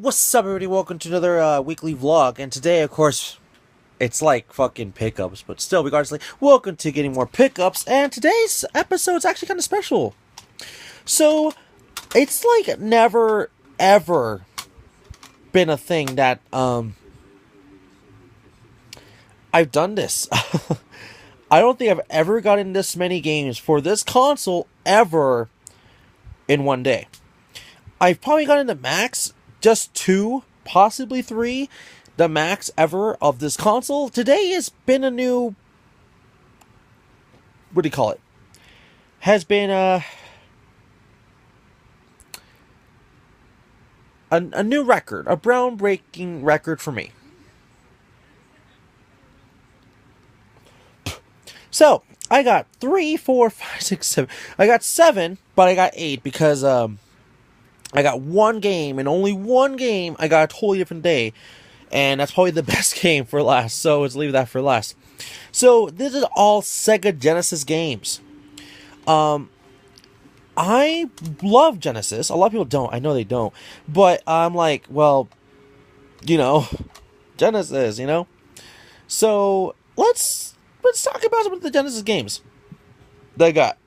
What's up, everybody? Welcome to another weekly vlog. And today, of course, it's like fucking pickups, but still, regardless, welcome to getting more pickups. And today's episode is actually kind of special. So, it's like never, ever been a thing that, I've done this. I don't think I've ever gotten this many games for this console ever in one day. I've probably gotten the max, just 2, possibly 3, the max ever of this console. Today has been a new, what do you call it? Has been a new record, a groundbreaking record for me. So, I got 3, 4, 5, 6, 7. I got 7, but I got 8 because, I got one game, and only one game I got a totally different day. And that's probably the best game for last, so let's leave that for last. So, this is all Sega Genesis games. I love Genesis. A lot of people don't. I know they don't. But I'm like, well, you know, Genesis, you know? So, let's talk about some of the Genesis games that I got.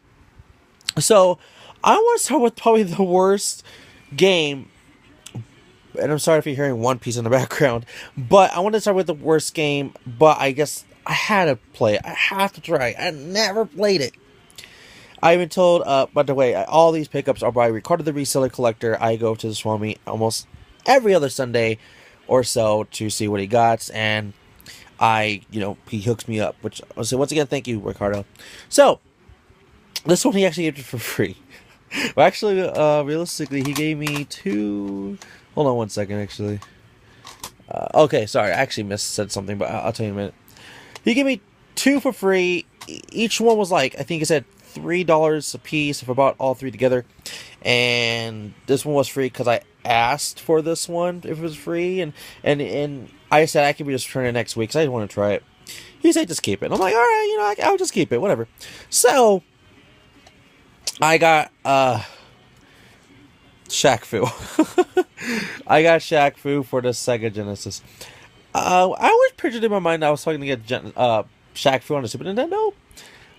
So, I want to start with probably the worst game, and I'm sorry if you're hearing One Piece in the background, but I want to start with the worst game, but I guess I had to play it. I have to try. I never played it. I've been told, by the way, all these pickups are by Ricardo the Reseller Collector. I go to the Swami almost every other Sunday or so to see what he got, and he hooks me up, which I'll say once again, thank you, Ricardo. So, this one he actually gave it for free. Well, actually, realistically, he gave me 2... Hold on one second, actually. Okay, sorry, I actually said something, but I'll tell you in a minute. He gave me 2 for free. Each one was like, I think he said $3 a piece if I bought all 3 together. And this one was free because I asked for this one if it was free. And I said I could just return it next week because I didn't want to try it. He said just keep it. And I'm like, alright, I'll just keep it, whatever. So, I got, Shaq Fu. I got Shaq Fu for the Sega Genesis. I always pictured in my mind I was talking to get Shaq Fu on the Super Nintendo.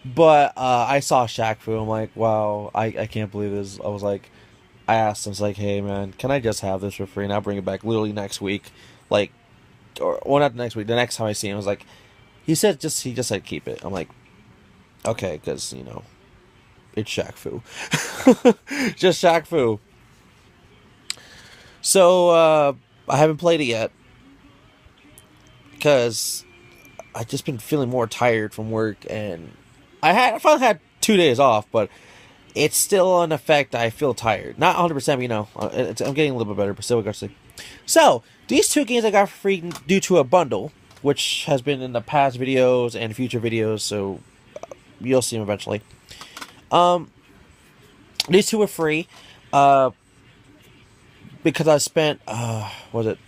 But, I saw Shaq Fu. I'm like, wow, I can't believe this. I was like, I asked him, like, hey, man, can I just have this for free? And I'll bring it back literally next week. Like, well, not the next week. The next time I see him, I was like, he just said keep it. I'm like, okay, because, it's Shaq Fu. Just Shaq Fu. So, I haven't played it yet. Because I've just been feeling more tired from work. And I finally had 2 days off. But it's still an effect. I feel tired. Not 100%, but I'm getting a little bit better. But still, regardless. So, these 2 games I got for free due to a bundle. Which has been in the past videos and future videos. So, you'll see them eventually. These 2 were free, because I spent, was it,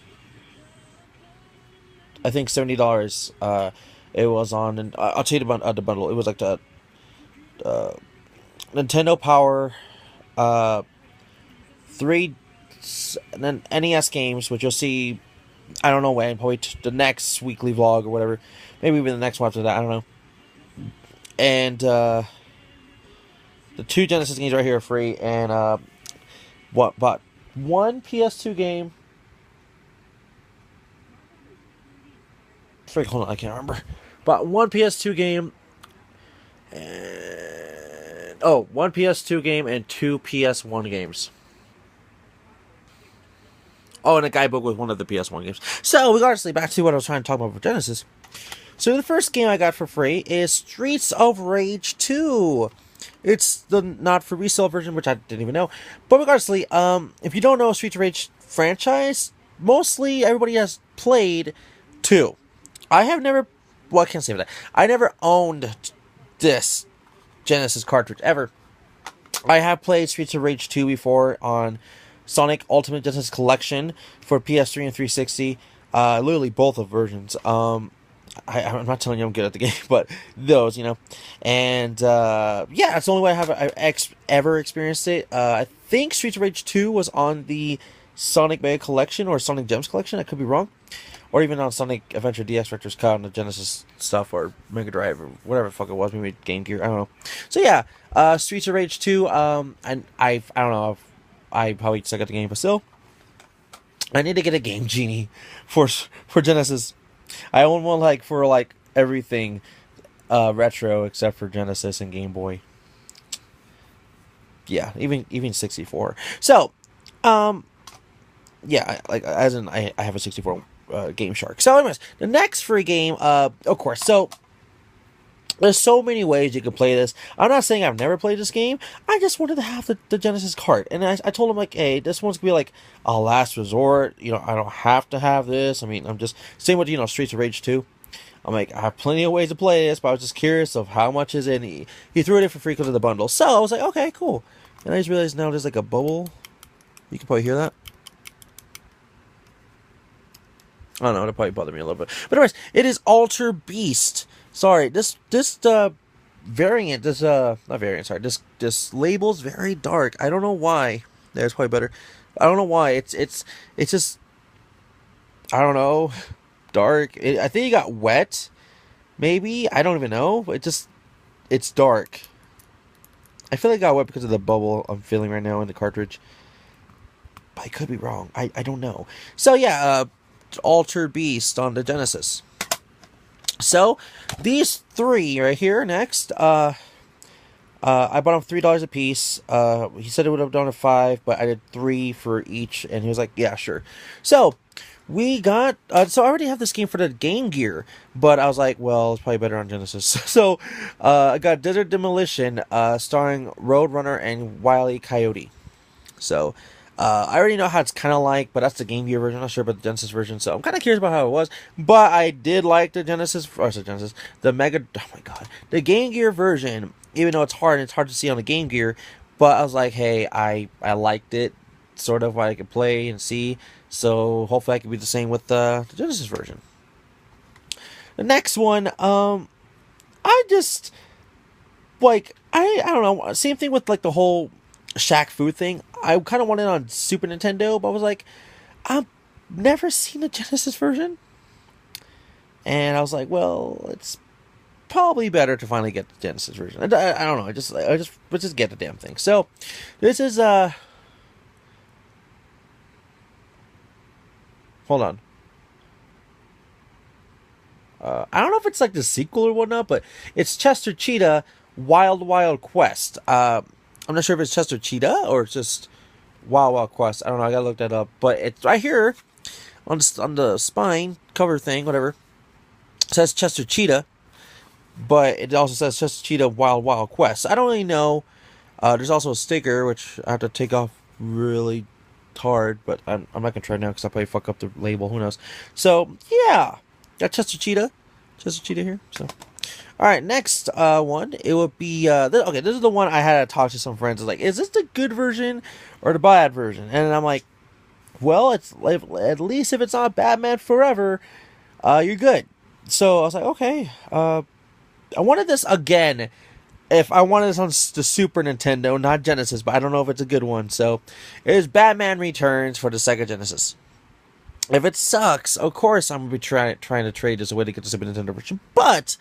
I think $70, it was on, and I'll tell you about the bundle. It was like the, Nintendo Power, 3 NES games, which you'll see, I don't know when, probably the next weekly vlog or whatever, maybe even the next one after that, I don't know, and, the 2 Genesis games right here are free, and bought 1 PS2 game. Hold on, I can't remember. Bought 1 PS2 game, and 1 PS2 game and 2 PS1 games. Oh, and a guidebook with one of the PS1 games. So, regardless, back to what I was trying to talk about for Genesis. So, the first game I got for free is Streets of Rage 2. It's the not for resale version, which I didn't even know. But regardless, if you don't know Streets of Rage franchise, mostly everybody has played 2. I have never, well, I can't say that. I never owned this Genesis cartridge ever. I have played Streets of Rage 2 before on Sonic Ultimate Genesis Collection for PS3 and 360. Literally both of versions. I'm not telling you I'm good at the game, but those, And, yeah, that's the only way I've ever experienced it. I think Streets of Rage 2 was on the Sonic Mega Collection or Sonic Gems Collection. I could be wrong. Or even on Sonic Adventure DX Director's Cut on the Genesis stuff or Mega Drive or whatever the fuck it was, maybe Game Gear. I don't know. So yeah, Streets of Rage 2. And I don't know. I probably still got the game, but still, I need to get a Game Genie for Genesis. I own one for everything retro except for Genesis and Game Boy. Yeah, even 64. So, yeah, I have a 64 Game Shark. So, anyways, the next free game, of course. So, there's so many ways you can play this. I'm not saying I've never played this game. I just wanted to have the Genesis cart. And I told him, hey, this one's going to be a last resort. I don't have to have this. I mean, I'm just... Same with, Streets of Rage 2. I'm I have plenty of ways to play this, but I was just curious of how much is it. And he threw it in for free because of the bundle. So, I was like, okay, cool. And I just realized now there's a bubble. You can probably hear that. I don't know, it'll probably bother me a little bit. But anyways, it is Alter Beast. Sorry, this variant, not variant, sorry, this label's very dark. I don't know why. There's probably better. I don't know why. It's just, I don't know, dark. I think it got wet. Maybe, I don't even know. It's dark. I feel like it got wet because of the bubble I'm feeling right now in the cartridge. But I could be wrong. I don't know. So yeah, Alter Beast on the Genesis. So, these three right here, next, I bought them $3 a piece. He said it would have done at $5, but I did 3 for each, and he was like, yeah, sure. So, we got, so I already have this game for the Game Gear, but I was like, well, it's probably better on Genesis. So, I got Desert Demolition, starring Roadrunner and Wile E. Coyote. So, I already know how it's kind of like, but that's the Game Gear version. I'm not sure about the Genesis version, so I'm kind of curious about how it was. But I did like the the Mega, oh my god, the Game Gear version, even though it's hard to see on the Game Gear, but I was like, hey, I liked it, sort of, I could play and see, so hopefully I can be the same with the Genesis version. The next one, I just, I don't know, same thing with, the whole Shaq Fu thing. I kind of wanted it on Super Nintendo, but I was like, I've never seen the Genesis version. And I was like, well, it's probably better to finally get the Genesis version. I don't know. Let's just get the damn thing. So, this is, hold on. I don't know if it's the sequel or whatnot, but it's Chester Cheetah Wild Wild Quest. I'm not sure if it's Chester Cheetah or it's just Wild Wild Quest. I don't know. I gotta look that up. But it's right here on the spine cover thing, whatever. It says Chester Cheetah, but it also says Chester Cheetah Wild Wild Quest. I don't really know. There's also a sticker which I have to take off really hard, but I'm not gonna try now because I'll probably fuck up the label. Who knows? So yeah, got Chester Cheetah here. So. Alright, next one, it would be, this is the one I had to talk to some friends. It's like, is this the good version or the bad version? And I'm like, well, it's at least if it's not Batman Forever, you're good. So I was like, okay, I wanted this again. If I wanted this on the Super Nintendo, not Genesis, but I don't know if it's a good one. So it is Batman Returns for the Sega Genesis. If it sucks, of course I'm going to be trying to trade this away to get the Super Nintendo version, but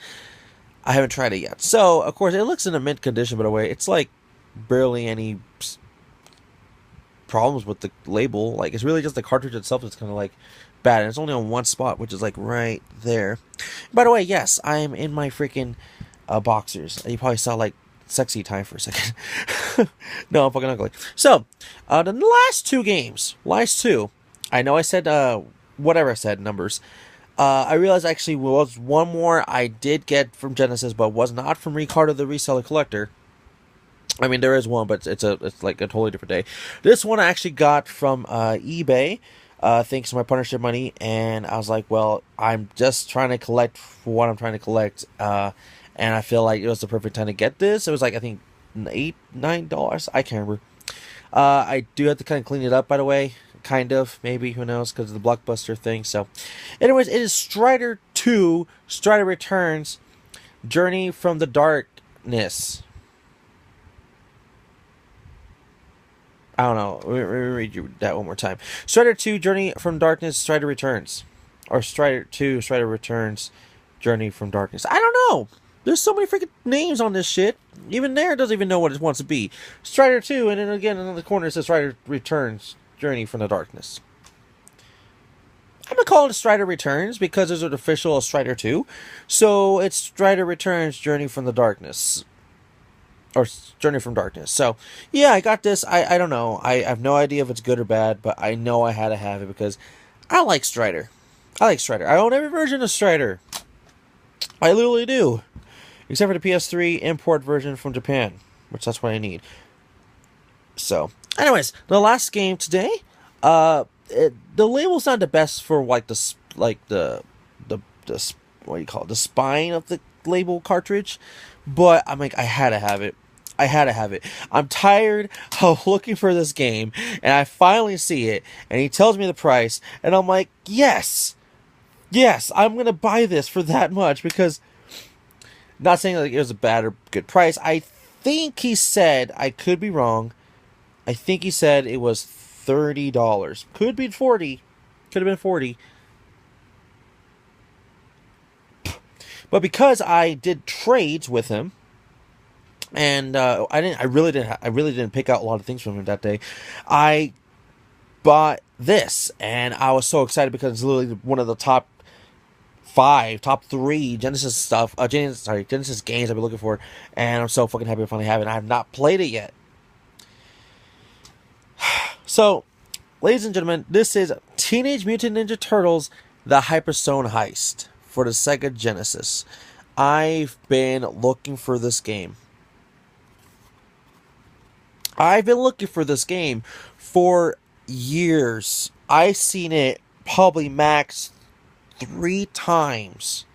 I haven't tried it yet. So, of course, it looks in a mint condition, by the way. It's barely any problems with the label. It's really just the cartridge itself that's kind of bad. And it's only on one spot, which is right there. By the way, yes, I am in my freaking boxers. You probably saw sexy time for a second. No, I'm fucking ugly. So, the last two games. I know I said, whatever I said, numbers. I realized actually was one more I did get from Genesis, but was not from Ricardo the Reseller Collector. I mean, there is one, but it's a totally different day. This one I actually got from eBay, thanks to my partnership money, and I was like, well, I'm just trying to collect for what I'm trying to collect, and I feel like it was the perfect time to get this. It was I think $8, $9. I can't remember. I do have to kind of clean it up, by the way. Kind of, maybe, who knows, because of the Blockbuster thing. So, anyways, it is Strider 2, Strider Returns, Journey from the Darkness. I don't know. Let me read you that one more time. Strider 2, Journey from Darkness, Strider Returns. Or Strider 2, Strider Returns, Journey from Darkness. I don't know. There's so many freaking names on this shit. Even there doesn't even know what it wants to be. Strider 2, and then again in the corner it says Strider Returns, Journey from the Darkness. I'm going to call it Strider Returns because there's an official Strider 2. So it's Strider Returns, Journey from the Darkness. Or Journey from Darkness. So, yeah, I got this. I don't know. I have no idea if it's good or bad, but I know I had to have it because I like Strider. I like Strider. I own every version of Strider. I literally do. Except for the PS3 import version from Japan, which that's what I need. So, anyways, the last game today, the label's not the best for like the what do you call it, the spine of the label cartridge, but I'm like, I had to have it. I had to have it. I'm tired of looking for this game, and I finally see it, and he tells me the price, and I'm like, yes, I'm gonna buy this for that much because. Not saying like it was a bad or good price. I think he said, I could be wrong, I think he said it was $30. Could be 40. Could have been 40. But because I did trades with him, and I really didn't pick out a lot of things from him that day. I bought this, and I was so excited because it's literally one of the top 3 Genesis stuff, Genesis games I've been looking for, and I'm so fucking happy to finally have it. I have not played it yet. So, ladies and gentlemen, this is Teenage Mutant Ninja Turtles: The Hyperstone Heist for the Sega Genesis. I've been looking for this game. I've been looking for this game for years. I've seen it probably max 3 times,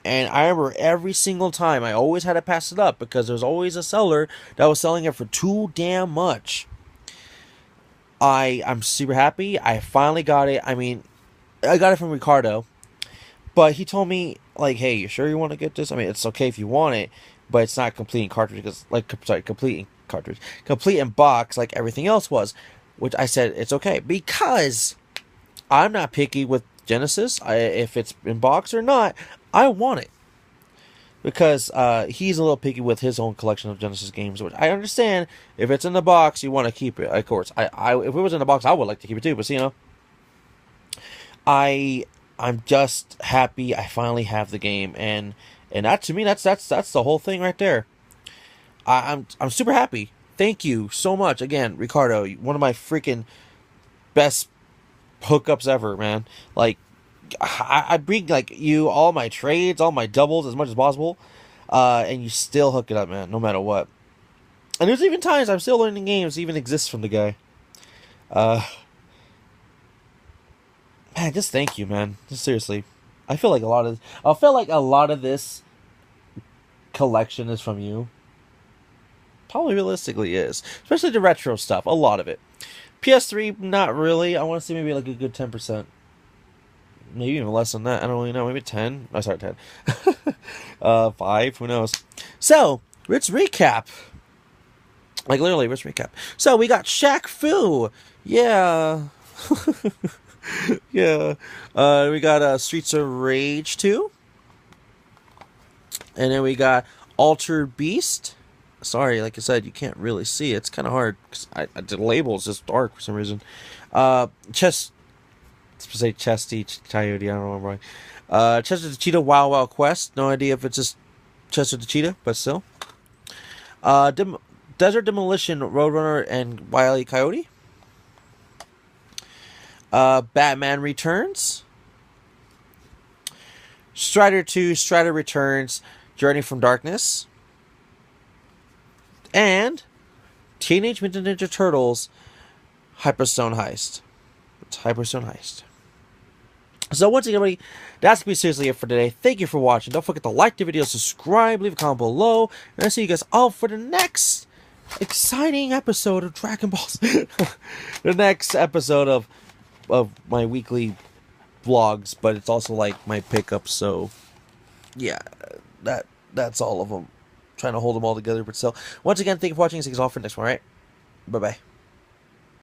and I remember every single time I always had to pass it up because there's always a seller that was selling it for too damn much. I'm super happy. I finally got it. I mean, I got it from Ricardo, but he told me like, "Hey, you sure you want to get this? I mean, it's okay if you want it, but it's not complete in cartridge because complete in box like everything else was." Which I said it's okay because I'm not picky with Genesis. If it's in box or not, I want it because he's a little picky with his own collection of Genesis games, which I understand. If it's in the box, you want to keep it. Of course, if it was in the box, I would like to keep it too. But you know, I'm just happy I finally have the game, and that to me, that's the whole thing right there. I'm super happy. Thank you so much again, Ricardo. One of my freaking best hookups ever, man. Like, I bring like you all my trades, all my doubles as much as possible, and you still hook it up, man, no matter what. And there's even times I'm still learning games even exist from the guy. Man, just thank you, man. Just seriously, I feel like a lot of this collection is from you. Probably realistically is, especially the retro stuff. A lot of it. PS3, not really. I want to see maybe like a good 10%. Maybe even less than that. I don't really know. Maybe 10. Oh, sorry, 10. 5. Who knows? So, let's recap. Like, literally, let's recap. So, we got Shaq Fu. Yeah. Yeah. We got Streets of Rage 2. And then we got Altered Beast. Sorry, like I said, you can't really see it. It's kind of hard because the label is just dark for some reason. Chesty Coyote, I don't know why. Chester the Cheetah Wild Wild Quest. No idea if it's just Chester the Cheetah, but still. Desert Demolition Roadrunner and Wile E. Coyote. Batman Returns. Strider 2, Strider Returns, Journey from Darkness. And Teenage Mutant Ninja Turtles Hyperstone Heist. It's Hyperstone Heist. So once again, everybody, that's going to be seriously it for today. Thank you for watching. Don't forget to like the video, subscribe, leave a comment below. And I'll see you guys all for the next exciting episode of Dragon Balls. The next episode of my weekly vlogs. But it's also like my pickups. So yeah, that's all of them. Trying to hold them all together, but still. Once again, thank you for watching. See you guys all for the next one, alright? Bye-bye.